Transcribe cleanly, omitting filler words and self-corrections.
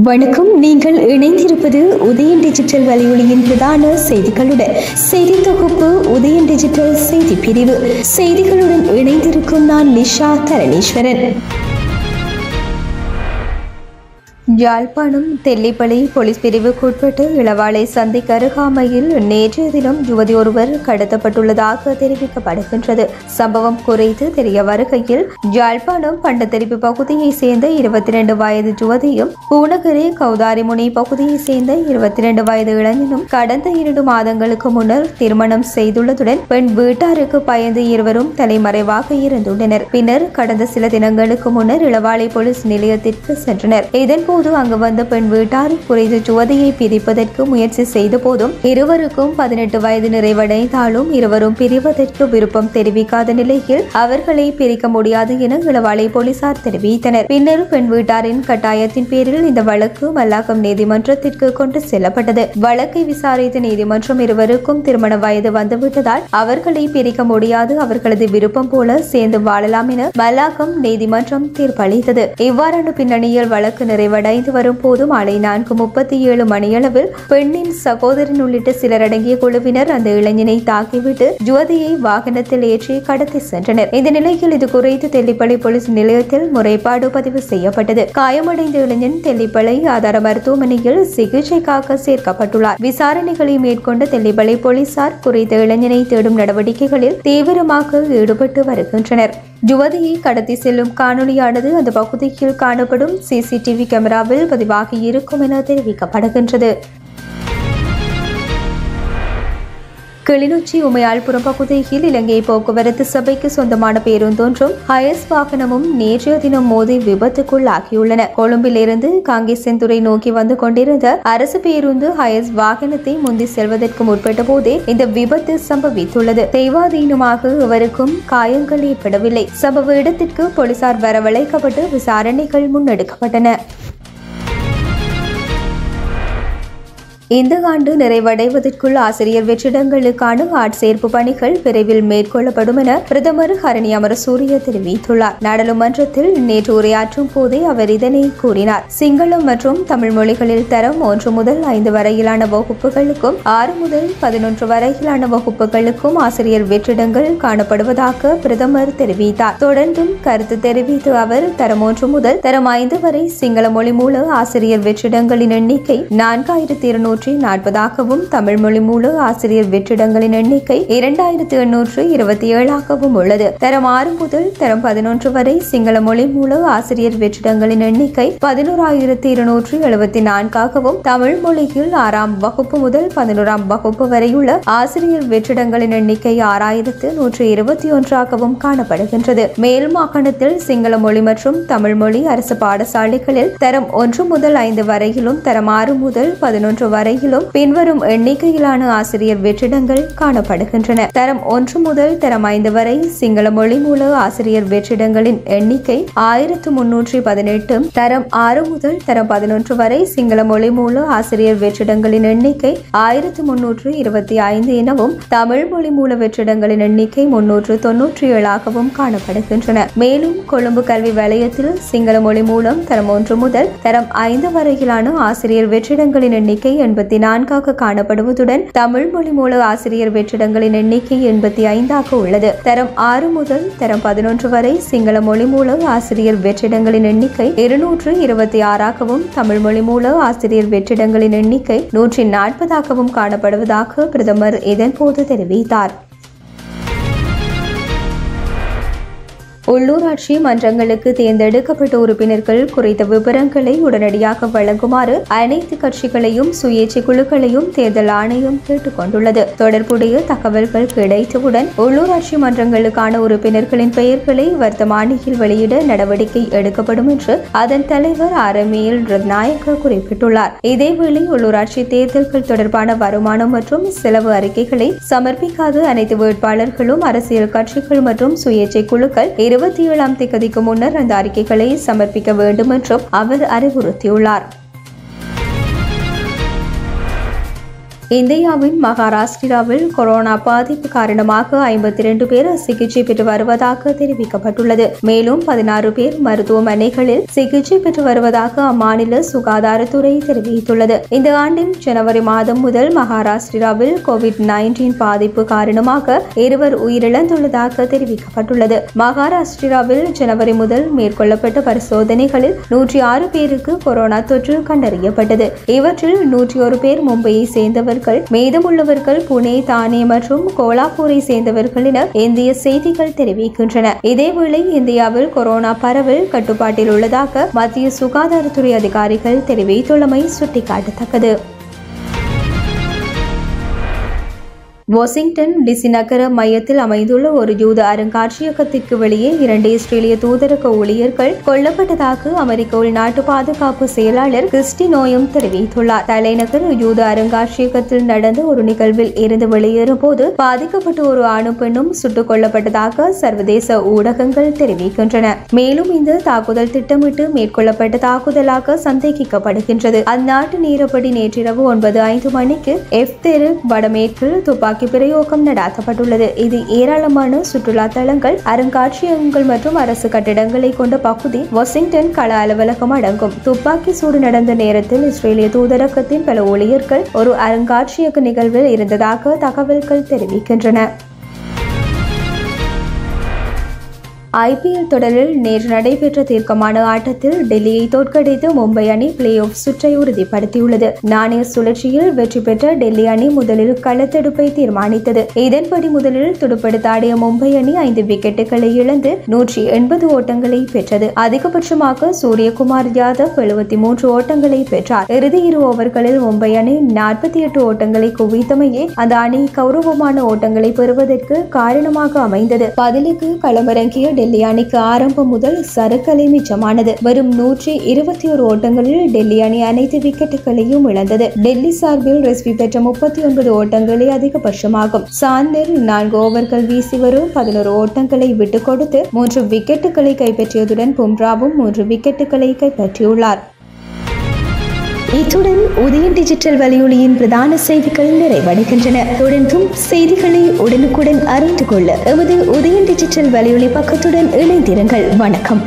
வணக்கம். நீங்கள் இணைந்திருப்பது உதயன் டிஜிட்டல் வலையொலியின் பிரதான செய்திகளுடன். செய்தி தொகுப்பு உதயன் டிஜிட்டல் செய்தி பிரிவு. செய்திகளுடன் இணைந்திருக்கும் நான் லிஷா தரணீஸ்வரன். யாழ்ப்பாணம் தெல்லிப்பளை போலீஸ் பிரிவுக்குட்பட்டு இளவாலை சந்திக்கு அருகாமையில் நேற்றைய தினம் யுவதி ஒருவர் கடத்தப்பட்டுள்ளதாக தெரிவிக்கப்படுகின்றது. சம்பவம் குறித்து தெரிய வருகையில் யாழ்ப்பாணம் பண்டத்தெரிப்பு பகுதியை சேர்ந்த 22 வயது யுவதியும் பூனகரி கௌதாரிமுனி பகுதியை சேர்ந்த 22 வயது இளைஞனும் கடந்த 2 மாதங்களுக்கு முன்னர் திருமணம் செய்துள்ளதுடன் பெண் வீட்டாருக்கு பயந்து இருவரும் தலைமறைவாக இருந்துள்ளனர். பின்னர் கடந்த சில தினங்களுக்கு முன்னர் இளவாலை போலீஸ் நிலையத்திற்கு சென்றனர். இதன்போது அங்கு வந்த பெண் வீட்டார் குறித்த யுவதியை பிரிப்பதற்கு முயற்சி செய்த போதும் இருவருக்கும் 18 வயது நிறைவடைந்தாலும் இருவரும் பிரிவதற்கு விருப்பம் தெரிவிக்காத நிலையில் அவர்களை பிரிக்க முடியாது என இளவாலை போலீசார் தெரிவித்தனர். பின்னர் பெண் வீட்டாரின் கட்டாயத்தின் பேரில் இந்த வழக்கு மல்லாகம் நீதிமன்றத்திற்கு கொண்டு செல்லப்பட்டது. வழக்கை விசாரித்த நீதிமன்றம் இருவருக்கும் திருமண வயது வந்துவிட்டதால் அவர்களை பிரிக்க முடியாது, அவர்களது விருப்பம் போல சேர்ந்து வாழலாம் என மல்லாகம் நீதிமன்றம் தீர்ப்பளித்தது. இவ்வாறான பின்னணியில் வழக்கு நிறைவடைந்து வரும் போது மாலை 4:37 மணியளவில் பெண்ணின் சகோதரன் உள்ளிட்ட சிலர் அடங்கிய குழுவினர் அந்த இளைஞனை தாக்கிவிட்டு யுவதியை வாகனத்தில் ஏற்றி கடத்தி சென்றனர். இந்த நிலையில் இது குறித்து தெல்லிப்பளை போலீஸ் நிலையத்தில் முறைப்பாடு பதிவு செய்யப்பட்டது. காயமடைந்த இளைஞன் தெல்லிப்பளை ஆதார மருத்துவமனையில் சிகிச்சைக்காக சேர்க்கப்பட்டுள்ளார். விசாரணைகளை மேற்கொண்ட தெல்லிப்பளை போலீசார் குறித்த இளைஞனை தேடும் நடவடிக்கைகளில் தீவிரமாக ஈடுபட்டு வருகின்றனர். யுவதியை கடத்தி செல்லும் காணொலியானது அந்த பகுதியில் காணப்படும் சிசிடிவி கேமராவில் பதிவாகி இருக்கும் என தெரிவிக்கப்படுகின்றது. கிளிநொச்சி உமையாள்புரம் பகுதியில் இலங்கை போக்குவரத்து சபைக்கு சொந்தமான பேருந்தொன்றும் ஹயஸ் வாகனமும் நேற்றைய தினம் மோதி விபத்துக்குள்ளாகியுள்ளன. கொழும்பிலிருந்து காங்கேசன்துறை நோக்கி வந்து கொண்டிருந்த அரசு பேருந்து ஹயஸ் வாகனத்தை முந்தி செல்வதற்கு முற்பட்ட போதே இந்த விபத்து சம்பவித்துள்ளது. தெய்வாதீனமாக இவருக்கும் காயங்கள் ஏற்படவில்லை. சம்பவ இடத்திற்கு போலீசார் வரவழைக்கப்பட்டு விசாரணைகள் முன்னெடுக்கப்பட்டன. இந்த ஆண்டு நிறைவடைவதற்குள் ஆசிரியர் வெற்றிடங்களுக்கான ஆட்சேர்ப்பு பணிகள் விரைவில் மேற்கொள்ளப்படும் என பிரதமர் ஹரணி அமரசூரிய தெரிவித்துள்ளார். நாடாளுமன்றத்தில் நேற்று உரையாற்றும் போதே அவர் இதனை கூறினார். சிங்களம் மற்றும் தமிழ் மொழிகளில் தரம் 1 முதல் 5 வரையிலான வகுப்புகளுக்கும் 6 முதல் 11 வரையிலான வகுப்புகளுக்கும் ஆசிரியர் வெற்றிடங்கள் காணப்படுவதாக பிரதமர் தெரிவித்தார். தொடர்ந்தும் கருத்து தெரிவித்த அவர் தரம் 1 முதல் தரம் 5 வரை சிங்கள மொழி மூல ஆசிரியர் வெற்றிடங்களின் எண்ணிக்கை 4240ஆகவும் தமிழ் மொழி மூல ஆசிரியர் வெற்றிடங்களின் எண்ணிக்கை 2827ஆகவும் உள்ளது. தரம் 6 முதல் தரம் 11 வரை சிங்கள மொழி மூல ஆசிரியர் வெற்றிடங்களின் எண்ணிக்கை 11274ஆகவும் தமிழ் மொழியில் 6ஆம் வகுப்பு முதல் 11ஆம் வகுப்பு வரையுள்ள ஆசிரியர் வெற்றிடங்களின் எண்ணிக்கை 6121ஆகவும் காணப்படுகின்றது. மேல் மாகாணத்தில் சிங்கள மொழி மற்றும் தமிழ் மொழி அரசு பாடசாலைகளில் தரம் 1 முதல் 5 வரையிலும் தரம் 6 முதல் 11 வரையிலும் பின்வரும் எண்ணிக்கையிலான ஆசிரியர் வெற்றிடங்கள் காணப்படுகின்றன. தரம் 1 முதல் தரம் 5 வரை சிங்கள மொழி மூல ஆசிரியர் வெற்றிடங்களின் எண்ணிக்கை 1318, தரம் 6 முதல் தரம் 11 வரை சிங்கள மொழி மூல ஆசிரியர் வெற்றிடங்களின் எண்ணிக்கை 1325 எனவும் தமிழ் மொழி மூல வெற்றிடங்களின் எண்ணிக்கை 397ஆகவும் காணப்படுகின்றன. மேலும் கொழும்பு கல்வி வலயத்தில் சிங்கள மொழி மூலம் தரம் 1 முதல் தரம் 5 வரையிலான ஆசிரியர் வெற்றிடங்களின் எண்ணிக்கை 84ஆக காணப்படுவதுடன் தமிழ் மொழி மூல ஆசிரியர் வெற்றிடங்களின் எண்ணிக்கை 85ஆக உள்ளது. தரம் 6 முதல் தரம் 11 வரை சிங்கள மொழி மூல ஆசிரியர் வெற்றிடங்களின் எண்ணிக்கை 226ஆகவும் தமிழ் மொழி மூல ஆசிரியர் வெற்றிடங்களின் எண்ணிக்கை 140ஆகவும் காணப்படுவதாக பிரதமர் இதன்போது தெரிவித்தார். உள்ளூராட்சி மன்றங்களுக்கு தேர்ந்தெடுக்கப்பட்ட உறுப்பினர்கள் குறித்த விவரங்களை உடனடியாக வழங்குமாறு அனைத்து கட்சிகளையும் சுயேட்சை குழுக்களையும் தேர்தல் ஆணையம் கேட்டுக் கொண்டுள்ளது. தொடர்புடைய தகவல்கள் கிடைத்தவுடன் உள்ளூராட்சி மன்றங்களுக்கான உறுப்பினர்களின் பெயர்களை வர்த்தமானியில் வெளியிட நடவடிக்கை எடுக்கப்படும் என்று அதன் தலைவர் ஆரமேல் ரத்நாயக்க குறிப்பிட்டுள்ளார். இதேவேளை உள்ளூராட்சி தேர்தல்கள் தொடர்பான வருமானம் மற்றும் செலவு அறிக்கைகளை சமர்ப்பிக்காத அனைத்து வேட்பாளர்களும் அரசியல் கட்சிகள் மற்றும் சுயேட்சை குழுக்கள் 27ஆம் தேதிக்கு முன்னர் அந்த அறிக்கைகளை சமர்ப்பிக்க வேண்டும் என்றும் அவர் அறிவுறுத்தியுள்ளார். இந்தியாவின் மகாராஷ்டிராவில் கொரோனா பாதிப்பு காரணமாக 52 பேர் சிகிச்சை பெற்று வருவதாக தெரிவிக்கப்பட்டுள்ளது. மேலும் 16 பேர் மருத்துவமனைகளில் சிகிச்சை பெற்று வருவதாக அம்மாநில சுகாதாரத்துறை தெரிவித்துள்ளது. இந்த ஆண்டின் ஜனவரி மாதம் முதல் மகாராஷ்டிராவில் COVID-19 பாதிப்பு காரணமாக 2 உயிரிழந்துள்ளதாக தெரிவிக்கப்பட்டுள்ளது. மகாராஷ்டிராவில் ஜனவரி முதல் மேற்கொள்ளப்பட்ட பரிசோதனைகளில் 106 பேருக்கு கொரோனா தொற்று கண்டறியப்பட்டது. இவற்றில் 101 பேர் மும்பையை சேர்ந்தவர்கள், மீதமுள்ளவர்கள் புனே, தானே மற்றும் கோலாப்பூரை சேர்ந்தவர்கள் என இந்திய செய்திகள் தெரிவிக்கின்றன. இதேவேளை இந்தியாவில் கொரோனா பரவல் கட்டுப்பாட்டில் உள்ளதாக மத்திய சுகாதாரத்துறை அதிகாரிகள் தெரிவித்துள்ளமை சுட்டிக்காட்டத்தக்கது. வாஷிங்டன் டிசி நகர மையத்தில் அமைந்துள்ள ஒரு யூத அருங்காட்சியகத்திற்கு வெளியே 2 இஸ்ரேலிய தூதரக ஊழியர்கள் கொல்லப்பட்டதாக அமெரிக்க உள்நாட்டு பாதுகாப்பு செயலாளர் கிறிஸ்டி நோயம் தெரிவித்துள்ளார். தலைநகர் யூத அருங்காட்சியகத்தில் நடந்த ஒரு நிகழ்வில் இருந்து வெளியேறும் போது பாதிக்கப்பட்ட ஒரு ஆணும் பெண்ணும் சுட்டுக் கொல்லப்பட்டதாக சர்வதேச ஊடகங்கள் தெரிவிக்கின்றன. மேலும் இந்த தாக்குதல் திட்டமிட்டு மேற்கொள்ளப்பட்ட தாக்குதலாக சந்தேகிக்கப்படுகின்றது. அந்நாட்டு நேரப்படி நேற்றிரவு 9:05 மணிக்கு எஃப் தெரு வடமேற்கில் துப்பாக்கி பிரயோகம் நடாத்தப்பட்டுள்ளது. இது ஏராளமான சுற்றுலா தலங்கள், அருங்காட்சியகங்கள் மற்றும் அரசு கட்டிடங்களை கொண்ட பகுதி வாஷிங்டன் கள அலுவலகம் அடங்கும். துப்பாக்கி சூடு நடந்த நேரத்தில் இஸ்ரேலிய தூதரகத்தின் பல ஊழியர்கள் ஒரு அருங்காட்சியக நிகழ்வில் இருந்ததாக தகவல்கள் தெரிவிக்கின்றன. IPL தொடரில் நேற்று நடைபெற்ற தீர்க்கமான ஆட்டத்தில் டெல்லியை தோற்கடித்து மும்பை அணி பிளே ஆஃப் சுற்றை உறுதிப்படுத்தியுள்ளது. நாணய சுழற்சியில் வெற்றி பெற்ற டெல்லி அணி முதலில் களத்தெடுப்பை தீர்மானித்தது. இதன்படி முதலில் துடுப்படுத்த ஆடிய மும்பை அணி 5 விக்கெட்டுகளை இழந்து 180 ஓட்டங்களை பெற்றது. அதிகபட்சமாக சூரியகுமார் யாதவ் 73 ஓட்டங்களை பெற்றார். இறுதி 2 ஓவர்களில் மும்பை அணி 48 ஓட்டங்களை குவித்தமையே அந்த அணி கௌரவமான ஓட்டங்களை பெறுவதற்கு காரணமாக அமைந்தது. பதிலுக்கு களமிறங்கிய டெல்லி அணிக்கு ஆரம்பம் முதல் சறுக்கலை மிச்சமானது. வெறும் 121 ஓட்டங்களில் டெல்லி அணி அனைத்து விக்கெட்டுகளையும் இழந்தது. டெல்லி சார்பில் ரிஸ்வி பெற்ற 39 ஓட்டங்களே அதிகபட்சமாகும். சாந்தர் 4 ஓவர்கள் வீசி வரும் 11 ஓட்டங்களை விட்டுக் கொடுத்து 3 விக்கெட்டுகளை கைப்பற்றியதுடன் பும்ராவும் 3 விக்கெட்டுகளை கைப்பற்றியுள்ளார். இத்துடன் உதயன் டிஜிட்டல் வலையொலியின் பிரதான செய்திகள் நிறைவடைகின்றன. தொடர்ந்தும் செய்திகளை உடனுக்குடன் அறிந்து கொள்ள எமது உதயன் டிஜிட்டல் வலையொலி பக்கத்துடன் இணைந்திருங்கள். வணக்கம்.